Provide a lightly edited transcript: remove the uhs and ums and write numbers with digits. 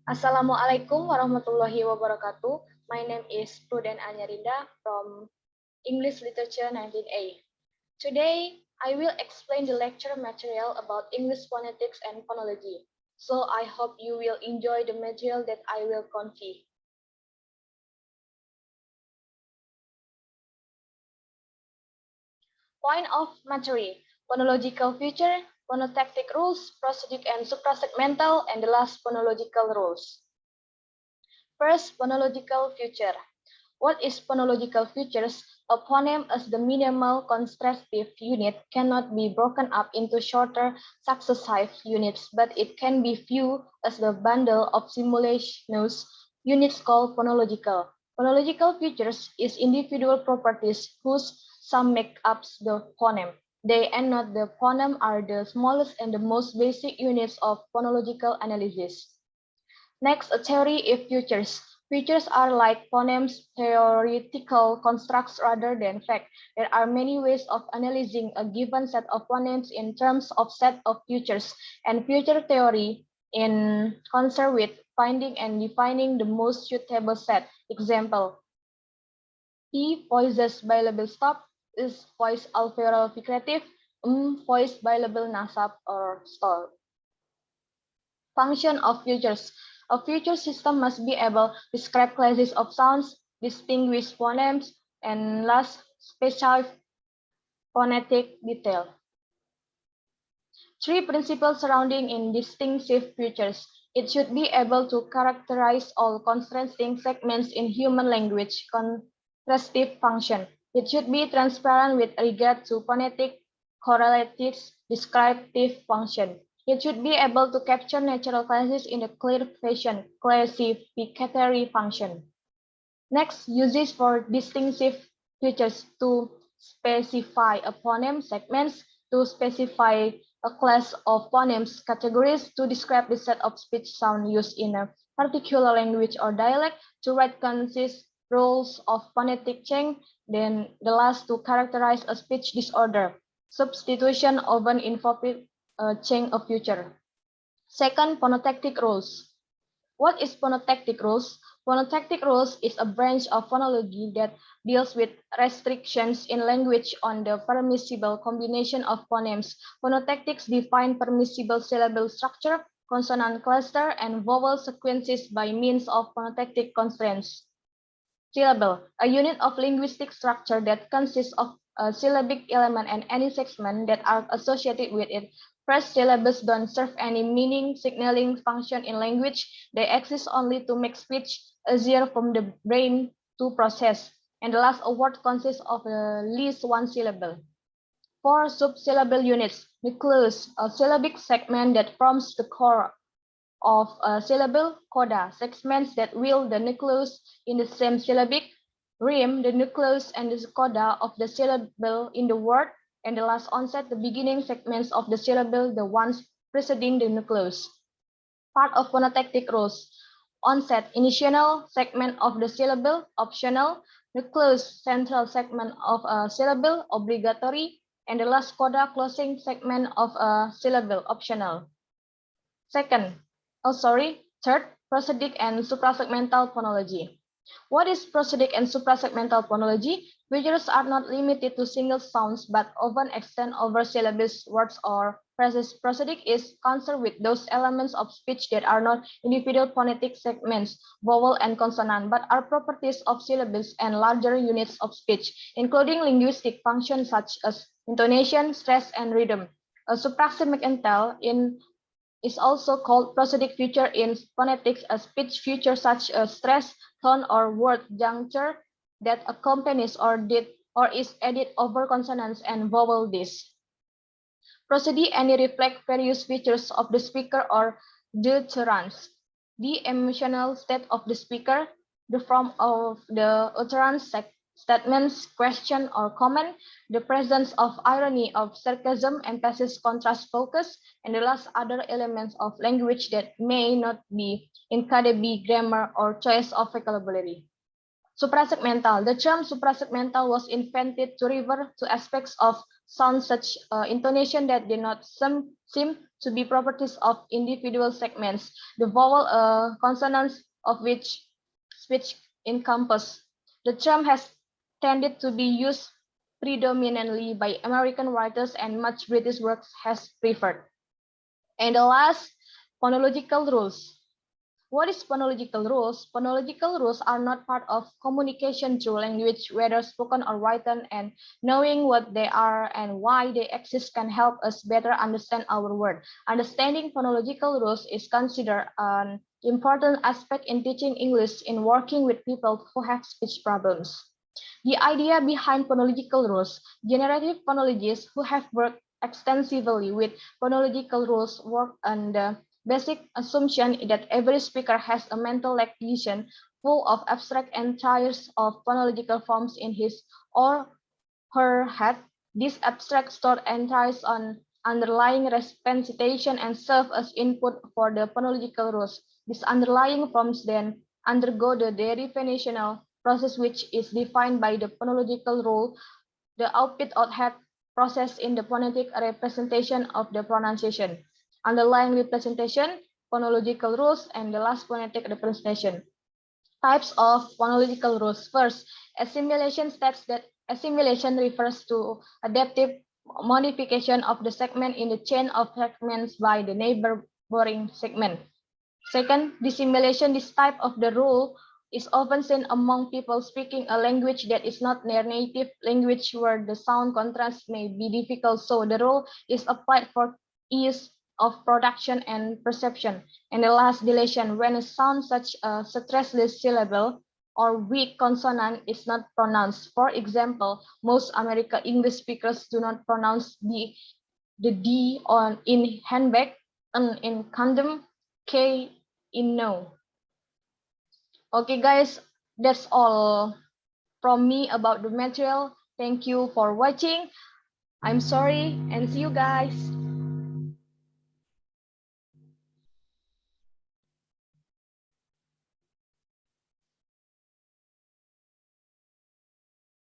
Assalamualaikum warahmatullahi wabarakatuh. My name is Pruden Anyarinda from English Literature 19A. Today, I will explain the lecture material about English phonetics and phonology. So I hope you will enjoy the material that I will convey. Point of material: phonological feature, phonotactic rules, prosodic and suprasegmental, and the last phonological rules. First, phonological feature. What is phonological features? A phoneme as the minimal constructive unit cannot be broken up into shorter successive units, but it can be viewed as the bundle of simultaneous units called phonological. Phonological features is individual properties whose sum make up the phoneme. They and not the phoneme are the smallest and the most basic units of phonological analysis. Next, a theory of features. Features are like phonemes, theoretical constructs rather than fact. There are many ways of analyzing a given set of phonemes in terms of set of features, and feature theory in concern with finding and defining the most suitable set. Example: P voices bilabial stop, is voice alveolar fricative, voice bilabial nasab or stall. Function of features. A feature system must be able to describe classes of sounds, distinguish phonemes, and last, specify phonetic detail. Three principles surrounding in distinctive features. It should be able to characterize all contrasting segments in human language, contrastive function. It should be transparent with regard to phonetic correlatives, descriptive function. It should be able to capture natural classes in a clear fashion, classificatory function. Next, uses for distinctive features: to specify a phoneme segments, to specify a class of phonemes categories, to describe the set of speech sound used in a particular language or dialect, to write concise rules of phonetic change, then the last, to characterize a speech disorder. Substitution often involves a change of future. Second, phonotactic rules. What is phonotactic rules? Phonotactic rules is a branch of phonology that deals with restrictions in language on the permissible combination of phonemes. Phonotactics define permissible syllable structure, consonant cluster, and vowel sequences by means of phonotactic constraints. Syllable, a unit of linguistic structure that consists of a syllabic element and any segment that are associated with it. First, syllables don't serve any meaning signaling function in language. They exist only to make speech easier for the brain to process. And the last, a word consists of at least one syllable. Four subsyllable units: nucleus, a syllabic segment that forms the core of a syllable; coda, segments that will the nucleus in the same syllabic; rime, the nucleus and the coda of the syllable in the word; and the last, onset, the beginning segments of the syllable, the ones preceding the nucleus. Part of phonotactic rules: onset, initial segment of the syllable; optional, nucleus, central segment of a syllable; obligatory; and the last, coda, closing segment of a syllable; optional. Third, prosodic and suprasegmental phonology. What is prosodic and suprasegmental phonology? Features are not limited to single sounds, but often extend over syllables, words, or phrases. Prosodic is concerned with those elements of speech that are not individual phonetic segments, vowel and consonant, but are properties of syllables and larger units of speech, including linguistic functions such as intonation, stress, and rhythm. A suprasegmental is also called prosodic feature in phonetics, a speech feature such as stress, tone, or word juncture that accompanies or is added over consonants and vowel discs. Prosody any reflect various features of the speaker or deuterance: the emotional state of the speaker, the form of the utterance, statements, question, or comment, the presence of irony, of sarcasm, emphasis, contrast, focus, and the last, other elements of language that may not be incredibly grammar or choice of vocabulary. Suprasegmental. The term suprasegmental was invented to refer to aspects of sound such intonation that did not seem to be properties of individual segments, the vowel consonants of which speech encompass. The term has tended to be used predominantly by American writers and much British works has preferred. And the last, phonological rules. What is phonological rules? Phonological rules are not part of communication through language, whether spoken or written, and knowing what they are and why they exist can help us better understand our word. Understanding phonological rules is considered an important aspect in teaching English in working with people who have speech problems. The idea behind phonological rules, generative phonologists who have worked extensively with phonological rules work on the basic assumption that every speaker has a mental lexion full of abstract entries of phonological forms in his or her head. These abstract stored entries on underlying representation and serve as input for the phonological rules. These underlying forms then undergo the definitional process which is defined by the phonological rule, the output-outhead process in the phonetic representation of the pronunciation, underlying representation, phonological rules, and the last phonetic representation. Types of phonological rules. First, assimilation states that assimilation refers to adaptive modification of the segment in the chain of segments by the neighboring segment. Second, dissimilation. This type of the rule is often seen among people speaking a language that is not their native language where the sound contrast may be difficult. So the rule is applied for ease of production and perception. And the last, deletion. When a sound such a stressless syllable or weak consonant is not pronounced. For example, most American English speakers do not pronounce the D on in handbag, N in condom, K in no. Okay, guys, that's all from me about the material. Thank you for watching. I'm sorry and see you guys.